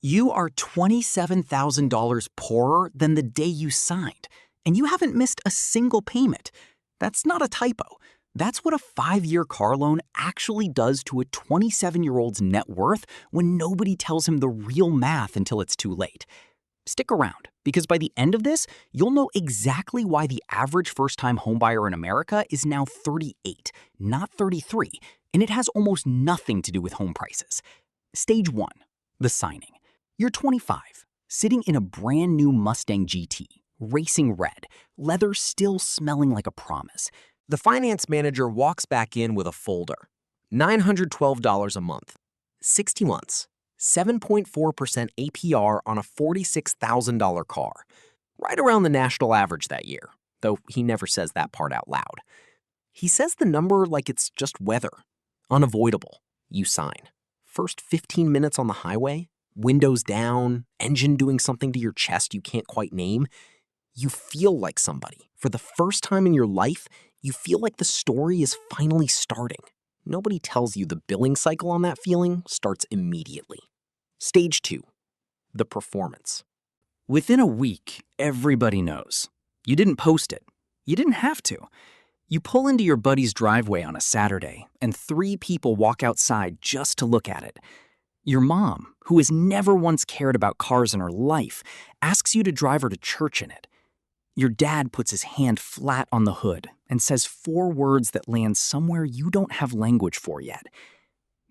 You are $27,000 poorer than the day you signed, and you haven't missed a single payment. That's not a typo. That's what a 5-year car loan actually does to a 27-year-old's net worth when nobody tells him the real math until it's too late. Stick around, because by the end of this, you'll know exactly why the average first-time homebuyer in America is now 38, not 33, and it has almost nothing to do with home prices. Stage 1, the signing. You're 25, sitting in a brand new Mustang GT, racing red, leather still smelling like a promise. The finance manager walks back in with a folder. $912 a month, 60 months, 7.4% APR on a $46,000 car. Right around the national average that year, though he never says that part out loud. He says the number like it's just weather. Unavoidable. You sign. First 15 minutes on the highway, windows down, engine doing something to your chest you can't quite name. You feel like somebody. For the first time in your life, you feel like the story is finally starting. Nobody tells you the billing cycle on that feeling starts immediately. Stage 2, the performance. Within a week, everybody knows. You didn't post it. You didn't have to. You pull into your buddy's driveway on a Saturday, and 3 people walk outside just to look at it. Your mom, who has never once cared about cars in her life, asks you to drive her to church in it. Your dad puts his hand flat on the hood and says 4 words that land somewhere you don't have language for yet.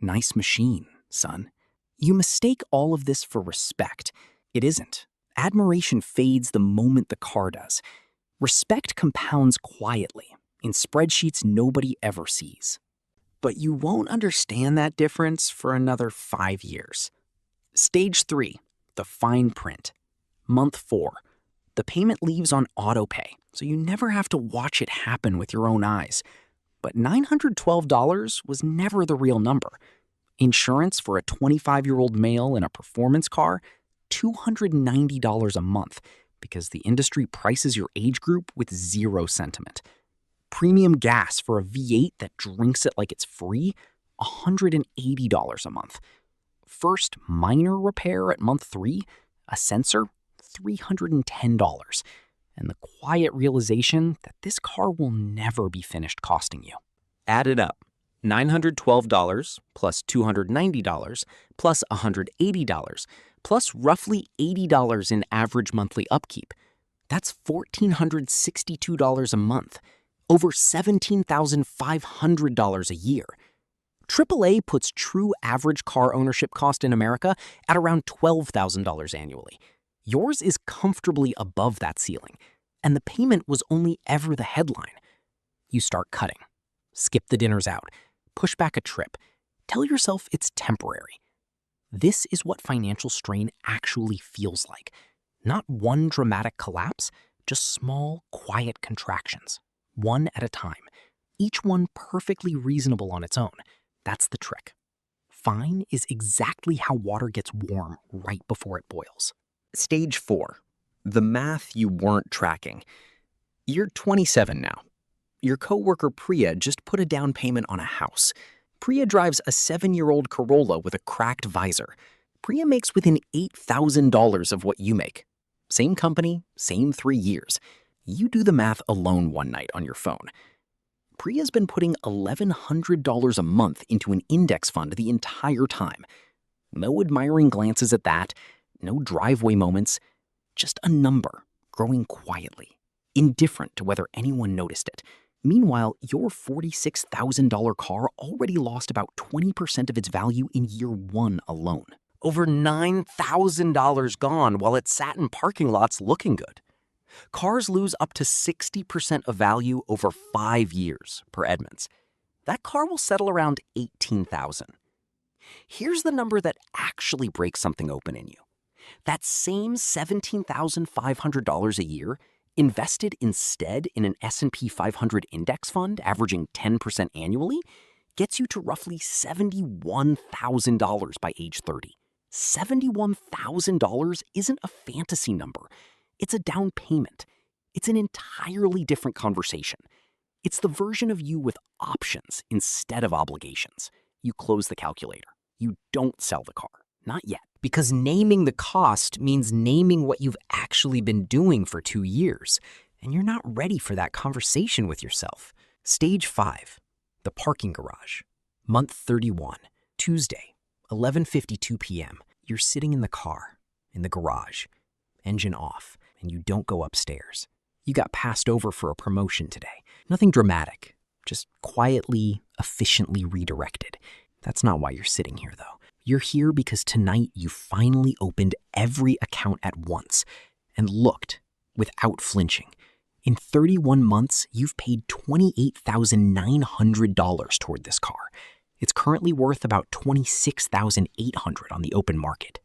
Nice machine, son. You mistake all of this for respect. It isn't. Admiration fades the moment the car does. Respect compounds quietly, in spreadsheets nobody ever sees. But you won't understand that difference for another 5 years. Stage 3, the fine print. Month 4. The payment leaves on autopay, so you never have to watch it happen with your own eyes. But $912 was never the real number. Insurance for a 25-year-old male in a performance car, $290 a month, because the industry prices your age group with zero sentiment. Premium gas for a V8 that drinks it like it's free, $180 a month. First minor repair at month 3, a sensor, $310. And the quiet realization that this car will never be finished costing you. Add it up. $912 plus $290 plus $180 plus roughly $80 in average monthly upkeep. That's $1,462 a month. Over $17,500 a year. AAA puts true average car ownership cost in America at around $12,000 annually. Yours is comfortably above that ceiling, and the payment was only ever the headline. You start cutting. Skip the dinners out. Push back a trip. Tell yourself it's temporary. This is what financial strain actually feels like. Not one dramatic collapse, just small, quiet contractions. One at a time, each one perfectly reasonable on its own. That's the trick. Fine is exactly how water gets warm right before it boils. Stage 4, the math you weren't tracking. You're 27 now. Your coworker Priya just put a down payment on a house. Priya drives a 7-year-old Corolla with a cracked visor. Priya makes within $8,000 of what you make. Same company, same 3 years. You do the math alone one night on your phone. Priya's been putting $1,100 a month into an index fund the entire time. No admiring glances at that, no driveway moments, just a number growing quietly, indifferent to whether anyone noticed it. Meanwhile, your $46,000 car already lost about 20% of its value in year 1 alone. Over $9,000 gone while it sat in parking lots looking good. Cars lose up to 60% of value over 5 years per Edmunds. That car will settle around $18,000. Here's the number that actually breaks something open in you. That same $17,500 a year invested instead in an S&P 500 index fund averaging 10% annually gets you to roughly $71,000 by age 30. $71,000 isn't a fantasy number. It's a down payment. It's an entirely different conversation. It's the version of you with options instead of obligations. You close the calculator. You don't sell the car. Not yet. Because naming the cost means naming what you've actually been doing for 2 years, and you're not ready for that conversation with yourself. Stage 5, the parking garage. Month 31, Tuesday, 11:52 p.m. You're sitting in the car, in the garage, engine off, and you don't go upstairs. You got passed over for a promotion today. Nothing dramatic, just quietly, efficiently redirected. That's not why you're sitting here, though. You're here because tonight you finally opened every account at once and looked without flinching. In 31 months, you've paid $28,900 toward this car. It's currently worth about $26,800 on the open market.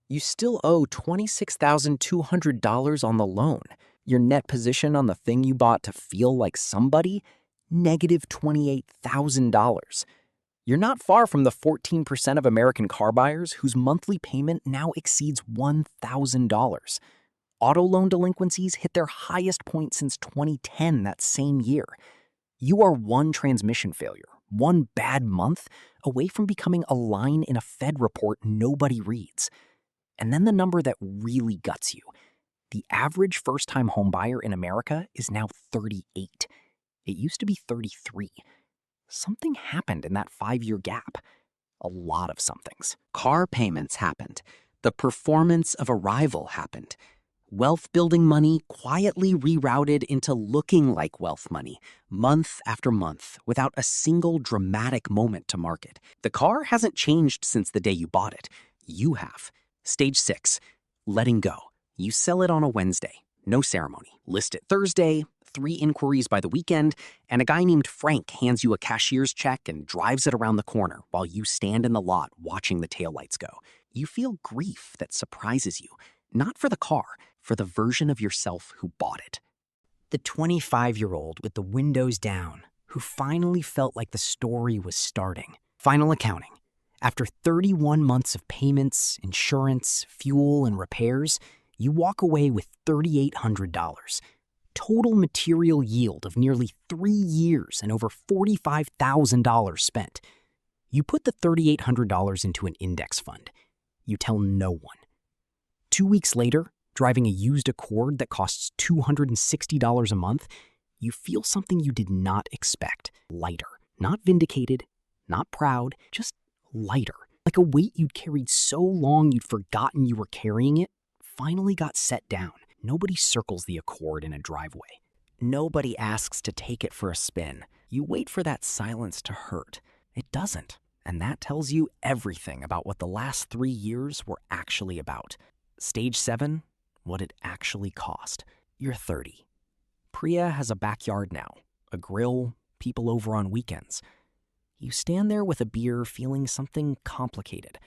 You still owe $26,200 on the loan. Your net position on the thing you bought to feel like somebody? Negative $28,000. You're not far from the 14% of American car buyers whose monthly payment now exceeds $1,000. Auto loan delinquencies hit their highest point since 2010, that same year. You are one transmission failure, one bad month, away from becoming a line in a Fed report nobody reads. And then the number that really guts you. The average first-time homebuyer in America is now 38. It used to be 33. Something happened in that 5-year gap. A lot of somethings. Car payments happened. The performance of arrival happened. Wealth-building money quietly rerouted into looking like wealth money, month after month, without a single dramatic moment to mark it. The car hasn't changed since the day you bought it. You have. Stage 6, letting go. You sell it on a Wednesday. No ceremony. List it Thursday, 3 inquiries by the weekend, and a guy named Frank hands you a cashier's check and drives it around the corner while you stand in the lot watching the taillights go. You feel grief that surprises you, not for the car, for the version of yourself who bought it. The 25-year-old with the windows down, who finally felt like the story was starting. Final accounting. After 31 months of payments, insurance, fuel, and repairs, you walk away with $3,800. Total material yield of nearly 3 years and over $45,000 spent. You put the $3,800 into an index fund. You tell no one. 2 weeks later, driving a used Accord that costs $260 a month, you feel something you did not expect. Lighter. Not vindicated, not proud, just lighter. Like a weight you'd carried so long you'd forgotten you were carrying it, finally got set down. Nobody circles the Accord in a driveway. Nobody asks to take it for a spin. You wait for that silence to hurt. It doesn't. And that tells you everything about what the last 3 years were actually about. Stage 7, what it actually cost. You're 30. Priya has a backyard now, a grill, people over on weekends. You stand there with a beer feeling something complicated.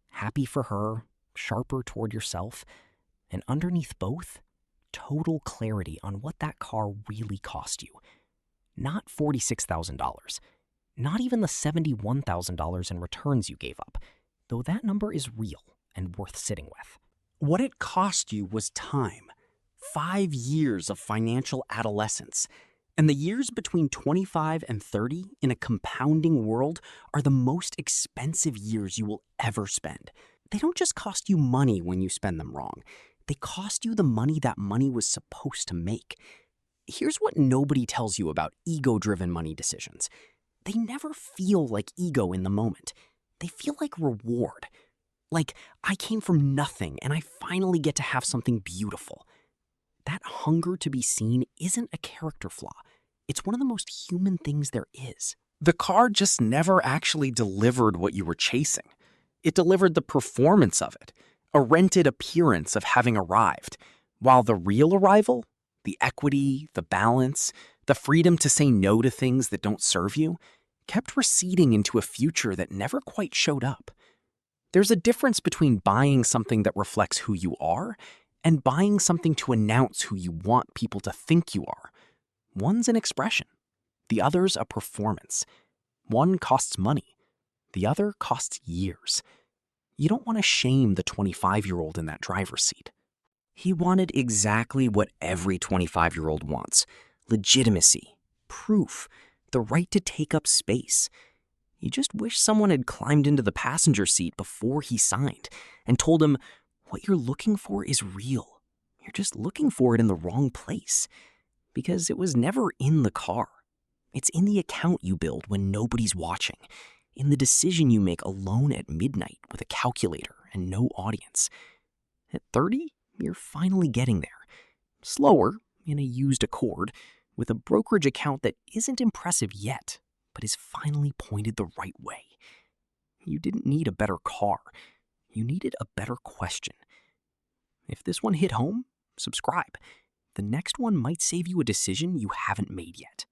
Happy for her, sharper toward yourself, and underneath both, total clarity on what that car really cost you. Not $46,000. Not even the $71,000 in returns you gave up, though that number is real and worth sitting with. What it cost you was time. 5 years of financial adolescence. And the years between 25 and 30 in a compounding world are the most expensive years you will ever spend. They don't just cost you money when you spend them wrong. They cost you the money that money was supposed to make. Here's what nobody tells you about ego-driven money decisions. They never feel like ego in the moment. They feel like reward. Like, I came from nothing and I finally get to have something beautiful. That hunger to be seen isn't a character flaw. It's one of the most human things there is. The car just never actually delivered what you were chasing. It delivered the performance of it, a rented appearance of having arrived, while the real arrival, the equity, the balance, the freedom to say no to things that don't serve you, kept receding into a future that never quite showed up. There's a difference between buying something that reflects who you are and buying something to announce who you want people to think you are. One's an expression. The other's a performance. One costs money. The other costs years. You don't want to shame the 25-year-old in that driver's seat. He wanted exactly what every 25-year-old wants. Legitimacy, proof, the right to take up space. You just wish someone had climbed into the passenger seat before he signed and told him, what you're looking for is real. You're just looking for it in the wrong place. Because it was never in the car. It's in the account you build when nobody's watching, in the decision you make alone at midnight with a calculator and no audience. At 30, you're finally getting there. Slower, in a used Accord, with a brokerage account that isn't impressive yet, but is finally pointed the right way. You didn't need a better car. You needed a better question. If this one hit home, subscribe. The next one might save you a decision you haven't made yet.